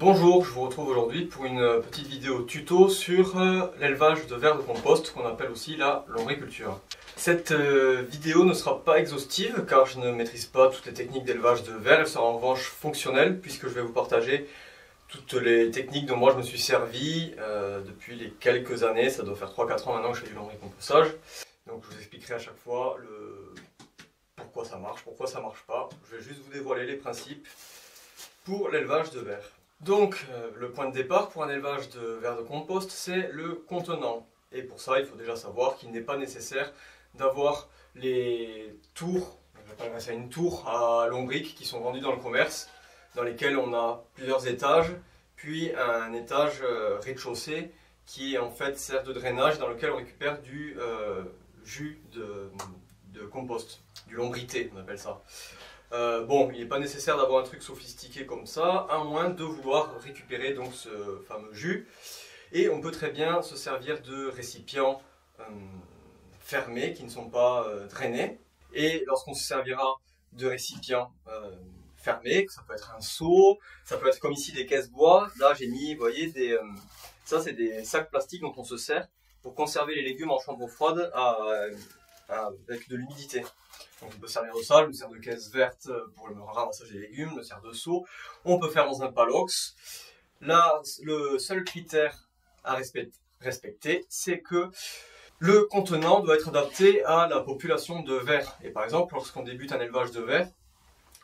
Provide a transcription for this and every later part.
Bonjour, je vous retrouve aujourd'hui pour une petite vidéo tuto sur l'élevage de vers de compost, qu'on appelle aussi la lombriculture. Cette vidéo ne sera pas exhaustive car je ne maîtrise pas toutes les techniques d'élevage de vers, elle sera en revanche fonctionnelle puisque je vais vous partager toutes les techniques dont moi je me suis servi depuis les quelques années, ça doit faire 3-4 ans maintenant que je fais du lombricompostage. Donc je vous expliquerai à chaque fois pourquoi ça marche pas. Je vais juste vous dévoiler les principes pour l'élevage de vers. Donc, le point de départ pour un élevage de vers de compost, c'est le contenant. Et pour ça, il faut déjà savoir qu'il n'est pas nécessaire d'avoir les tours, j'appellerais ça une tour à lombric qui sont vendues dans le commerce, dans lesquelles on a plusieurs étages, puis un étage rez-de-chaussée qui en fait sert de drainage dans lequel on récupère du jus de compost, du lombrité on appelle ça. Bon, il n'est pas nécessaire d'avoir un truc sophistiqué comme ça, à moins de vouloir récupérer donc ce fameux jus. Et on peut très bien se servir de récipients fermés qui ne sont pas drainés. Et lorsqu'on se servira de récipients fermés, ça peut être un seau, ça peut être comme ici des caisses bois. Là j'ai mis, vous voyez, ça c'est des sacs plastiques dont on se sert pour conserver les légumes en chambre froide avec de l'humidité. Donc on peut servir de ça, je me sers de caisse verte pour le ramassage des légumes, je me sers de seau. On peut faire dans un palox. Là, le seul critère à respecter, c'est que le contenant doit être adapté à la population de vers. Et par exemple, lorsqu'on débute un élevage de vers,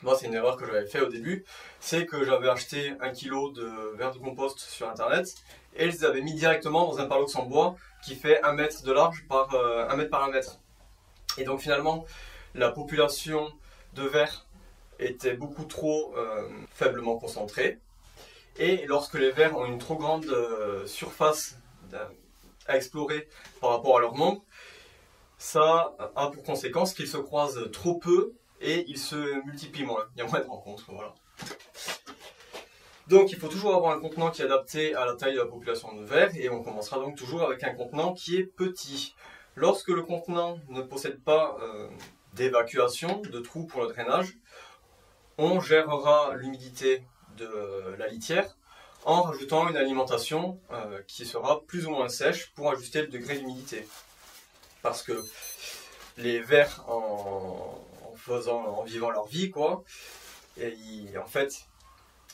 moi c'est une erreur que j'avais fait au début, c'est que j'avais acheté 1 kg de vers de compost sur internet et je les avais mis directement dans un palox en bois qui fait 1 mètre de large par 1 mètre par 1 mètre. Et donc finalement, la population de vers était beaucoup trop faiblement concentrée. Et lorsque les vers ont une trop grande surface à explorer par rapport à leur nombre, ça a pour conséquence qu'ils se croisent trop peu et ils se multiplient moins. Il y a moins de rencontres, voilà. Donc il faut toujours avoir un contenant qui est adapté à la taille de la population de vers et on commencera donc toujours avec un contenant qui est petit. Lorsque le contenant ne possède pas d'évacuation, de trous pour le drainage, on gérera l'humidité de la litière en rajoutant une alimentation qui sera plus ou moins sèche pour ajuster le degré d'humidité. Parce que les vers, en vivant leur vie, quoi, en fait,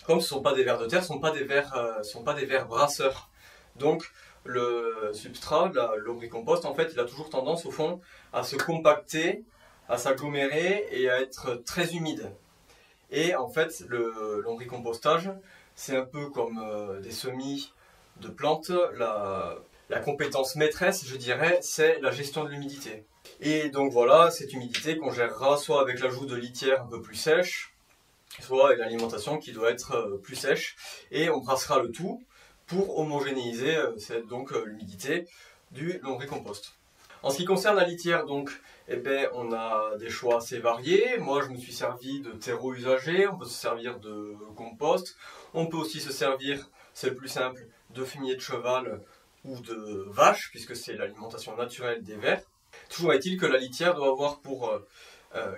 comme ce ne sont pas des vers de terre, ce ne sont pas des vers brasseurs. Donc, le substrat, le lombricompost, en fait, il a toujours tendance, au fond, à se compacter, à s'agglomérer et à être très humide. Et en fait, le lombricompostage, c'est un peu comme des semis de plantes. La compétence maîtresse, je dirais, c'est la gestion de l'humidité. Et donc voilà, cette humidité qu'on gérera soit avec l'ajout de litière un peu plus sèche, soit avec l'alimentation qui doit être plus sèche. Et on brassera le tout pour homogénéiser donc l'humidité du lombricompost. En ce qui concerne la litière, donc, eh ben, on a des choix assez variés. Moi, je me suis servi de terreau usagé, on peut se servir de compost, on peut aussi se servir, c'est le plus simple, de fumier de cheval ou de vache, puisque c'est l'alimentation naturelle des vers. Toujours est-il que la litière doit avoir pour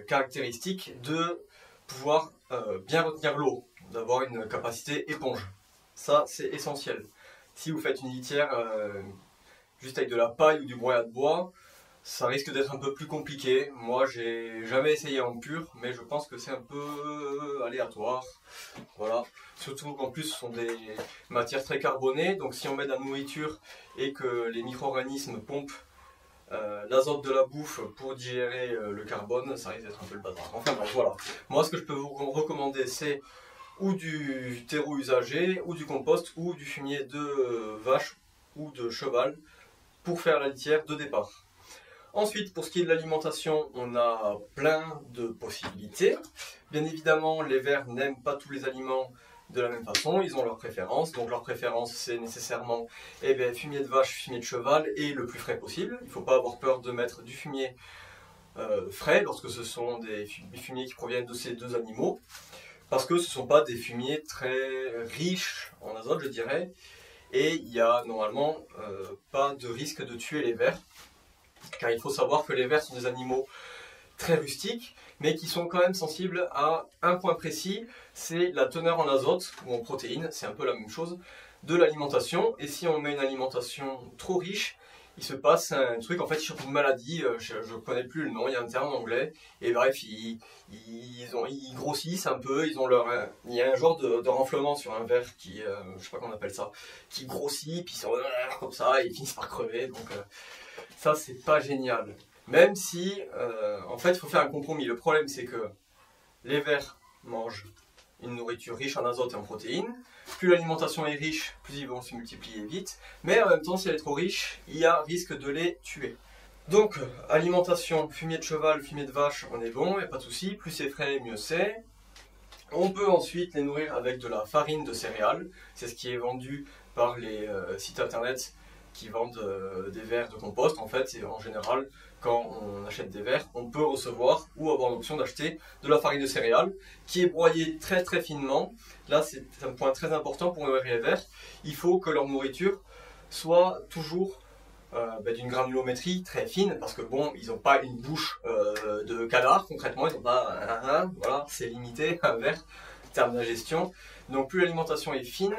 caractéristique de pouvoir bien retenir l'eau, d'avoir une capacité éponge. Ça, c'est essentiel. Si vous faites une litière juste avec de la paille ou du broyat de bois, ça risque d'être un peu plus compliqué. Moi, j'ai jamais essayé en pur, mais je pense que c'est un peu aléatoire. Voilà. Surtout qu'en plus, ce sont des matières très carbonées, donc si on met de la nourriture et que les micro-organismes pompent l'azote de la bouffe pour digérer le carbone, ça risque d'être un peu le bazar. Enfin bon, voilà. Moi, ce que je peux vous recommander, c'est ou du terreau usagé, ou du compost, ou du fumier de vache ou de cheval pour faire la litière de départ. Ensuite, pour ce qui est de l'alimentation, on a plein de possibilités. Bien évidemment, les vers n'aiment pas tous les aliments de la même façon, ils ont leurs préférences. Donc leur préférence, c'est nécessairement fumier de vache, fumier de cheval et le plus frais possible. Il ne faut pas avoir peur de mettre du fumier frais lorsque ce sont des fumiers qui proviennent de ces deux animaux. Parce que ce ne sont pas des fumiers très riches en azote, je dirais. Et il n'y a normalement pas de risque de tuer les vers. Car il faut savoir que les vers sont des animaux très rustiques, mais qui sont quand même sensibles à un point précis, c'est la teneur en azote ou en protéines, c'est un peu la même chose, de l'alimentation. Et si on met une alimentation trop riche, il se passe un truc, en fait, ils chopent une maladie, je ne connais plus le nom, il y a un terme en anglais, et bref, ils grossissent un peu, il y a un genre de renflement sur un verre qui, je sais pas comment on appelle ça, qui grossit, puis ils sont comme ça, et ils finissent par crever, donc ça, c'est pas génial. Même si, en fait, il faut faire un compromis. Le problème, c'est que les vers mangent une nourriture riche en azote et en protéines. Plus l'alimentation est riche, plus ils vont se multiplier vite. Mais en même temps, si elle est trop riche, il y a risque de les tuer. Donc, alimentation, fumier de cheval, fumier de vache, on est bon, il n'y a pas de souci. Plus c'est frais, mieux c'est. On peut ensuite les nourrir avec de la farine de céréales. C'est ce qui est vendu par les sites internet qui vendent des vers de compost. En fait, et en général, quand on achète des vers, on peut recevoir ou avoir l'option d'acheter de la farine de céréales qui est broyée très très finement. Là, c'est un point très important pour nourrir les vers. Il faut que leur nourriture soit toujours d'une granulométrie très fine, parce que bon, ils n'ont pas une bouche de canard, concrètement, ils n'ont pas voilà, c'est limité, un vers, en termes d'ingestion. Donc plus l'alimentation est fine,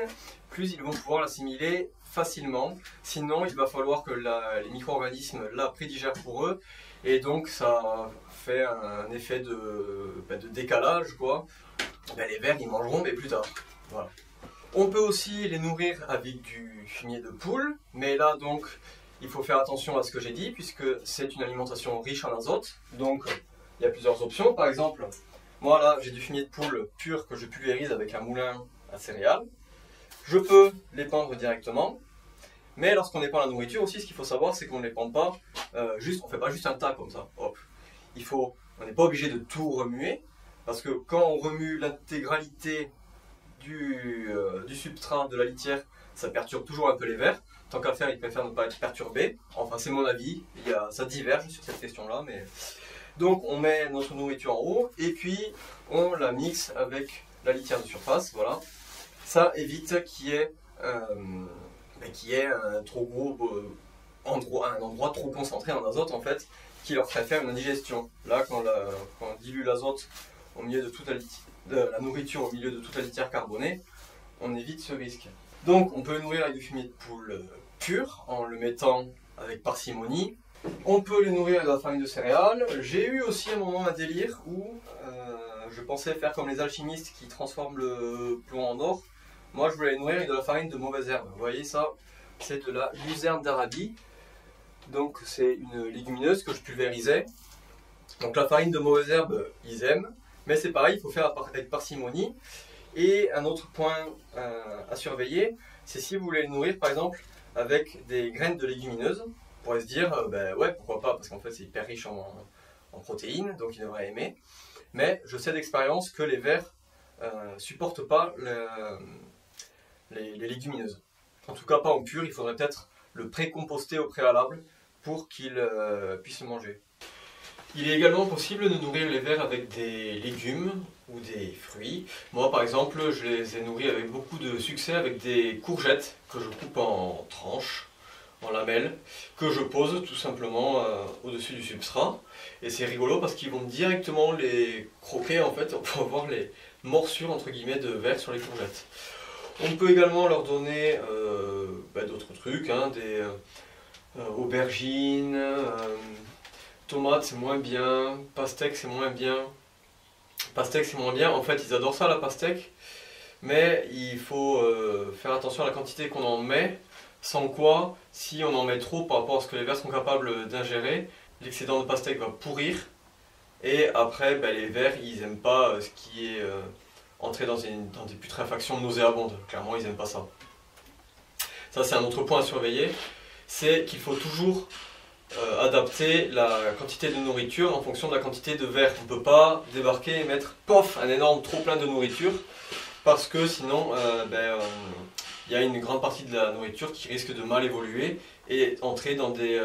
plus ils vont pouvoir l'assimiler facilement. Sinon, il va falloir que les micro-organismes la prédigèrent pour eux, et donc ça fait un effet de décalage, quoi. Les vers, ils mangeront, mais plus tard. Voilà. On peut aussi les nourrir avec du fumier de poule, mais là, donc, il faut faire attention à ce que j'ai dit, puisque c'est une alimentation riche en azote. Donc, il y a plusieurs options. Par exemple, moi là, j'ai du fumier de poule pur que je pulvérise avec un moulin à céréales. Je peux les pendre directement, mais lorsqu'on épand la nourriture aussi, ce qu'il faut savoir, c'est qu'on ne les pend pas juste, on ne fait pas juste un tas comme ça. Hop. On n'est pas obligé de tout remuer, parce que quand on remue l'intégralité du substrat de la litière, ça perturbe toujours un peu les vers. Tant qu'à faire, ils préfèrent ne pas être perturbés. Enfin, c'est mon avis, ça diverge sur cette question-là, mais... Donc on met notre nourriture en haut, et puis on la mixe avec la litière de surface, voilà. Ça évite qu'il y ait un trop gros un endroit trop concentré en azote, en fait, qui leur ferait faire une indigestion. Là, quand on dilue l'azote au milieu de la nourriture au milieu de toute la litière carbonée, on évite ce risque. Donc on peut le nourrir avec du fumier de poule pur, en le mettant avec parcimonie. On peut les nourrir avec de la farine de céréales. J'ai eu aussi à un moment un délire où je pensais faire comme les alchimistes qui transforment le plomb en or. Moi, je voulais les nourrir avec de la farine de mauvaise herbe. Vous voyez ça, c'est de la luzerne d'Arabie. Donc c'est une légumineuse que je pulvérisais. Donc la farine de mauvaise herbe, ils aiment. Mais c'est pareil, il faut faire avec parcimonie. Et un autre point à surveiller, c'est si vous voulez les nourrir par exemple avec des graines de légumineuses. On pourrait se dire, ouais, pourquoi pas, parce qu'en fait c'est hyper riche en protéines, donc ils devraient aimer. Mais je sais d'expérience que les vers supportent pas les légumineuses. En tout cas pas en pur, il faudrait peut-être le pré-composter au préalable pour qu'ils puissent le manger. Il est également possible de nourrir les vers avec des légumes ou des fruits. Moi par exemple, je les ai nourris avec beaucoup de succès avec des courgettes que je coupe en tranches, en lamelles, que je pose tout simplement au-dessus du substrat. Et c'est rigolo parce qu'ils vont directement les croquer, en fait, on peut avoir les morsures entre guillemets de vers sur les courgettes. On peut également leur donner d'autres trucs, hein, des aubergines, tomates c'est moins bien, pastèque c'est moins bien. Pastèque c'est moins bien, en fait ils adorent ça la pastèque, mais il faut faire attention à la quantité qu'on en met, sans quoi, si on en met trop par rapport à ce que les vers sont capables d'ingérer, l'excédent de pastèque va pourrir, et après les vers ils n'aiment pas ce qui est entré dans des putréfactions nauséabondes, clairement ils n'aiment pas ça. Ça c'est un autre point à surveiller, c'est qu'il faut toujours adapter la quantité de nourriture en fonction de la quantité de vers. On ne peut pas débarquer et mettre pof un énorme trop plein de nourriture, parce que sinon y a une grande partie de la nourriture qui risque de mal évoluer et entrer dans des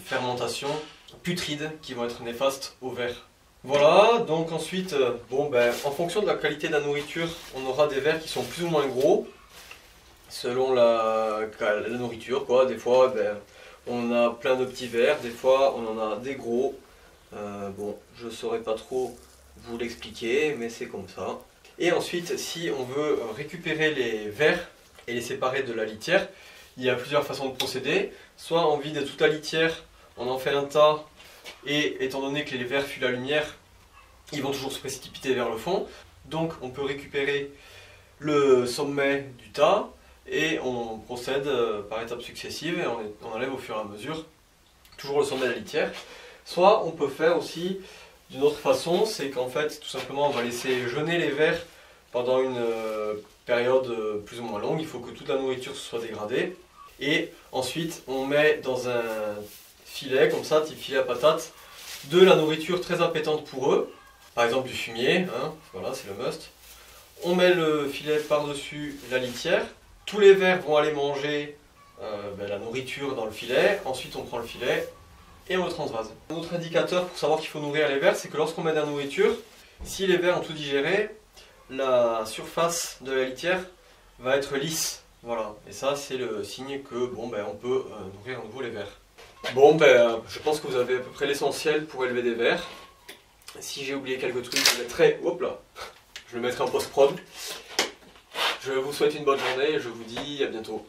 fermentations putrides qui vont être néfastes aux vers. Voilà, donc ensuite, en fonction de la qualité de la nourriture, on aura des vers qui sont plus ou moins gros, selon la nourriture, quoi. Des fois, on a plein de petits vers, des fois on en a des gros, Bon, je ne saurais pas trop vous l'expliquer, mais c'est comme ça. Et ensuite, si on veut récupérer les vers et les séparer de la litière, il y a plusieurs façons de procéder. Soit on vide toute la litière, on en fait un tas, et étant donné que les vers fuient la lumière, ils vont toujours se précipiter vers le fond. Donc on peut récupérer le sommet du tas, et on procède par étapes successives, et on enlève au fur et à mesure toujours le sommet de la litière. Soit on peut faire aussi d'une autre façon, c'est qu'en fait tout simplement on va laisser jeûner les vers pendant une période plus ou moins longue. Il faut que toute la nourriture se soit dégradée, et ensuite on met dans un filet comme ça, type filet à patates, de la nourriture très appétante pour eux, par exemple du fumier, hein, voilà, c'est le must. On met le filet par-dessus la litière, tous les vers vont aller manger la nourriture dans le filet, ensuite on prend le filet et on le transvase. Un autre indicateur pour savoir qu'il faut nourrir les vers, c'est que lorsqu'on met de la nourriture, si les vers ont tout digéré, la surface de la litière va être lisse. Voilà, et ça c'est le signe que bon, on peut nourrir à nouveau les vers. Bon, je pense que vous avez à peu près l'essentiel pour élever des vers. Si j'ai oublié quelques trucs, je le mettrai en post-prod. Je vous souhaite une bonne journée et je vous dis à bientôt.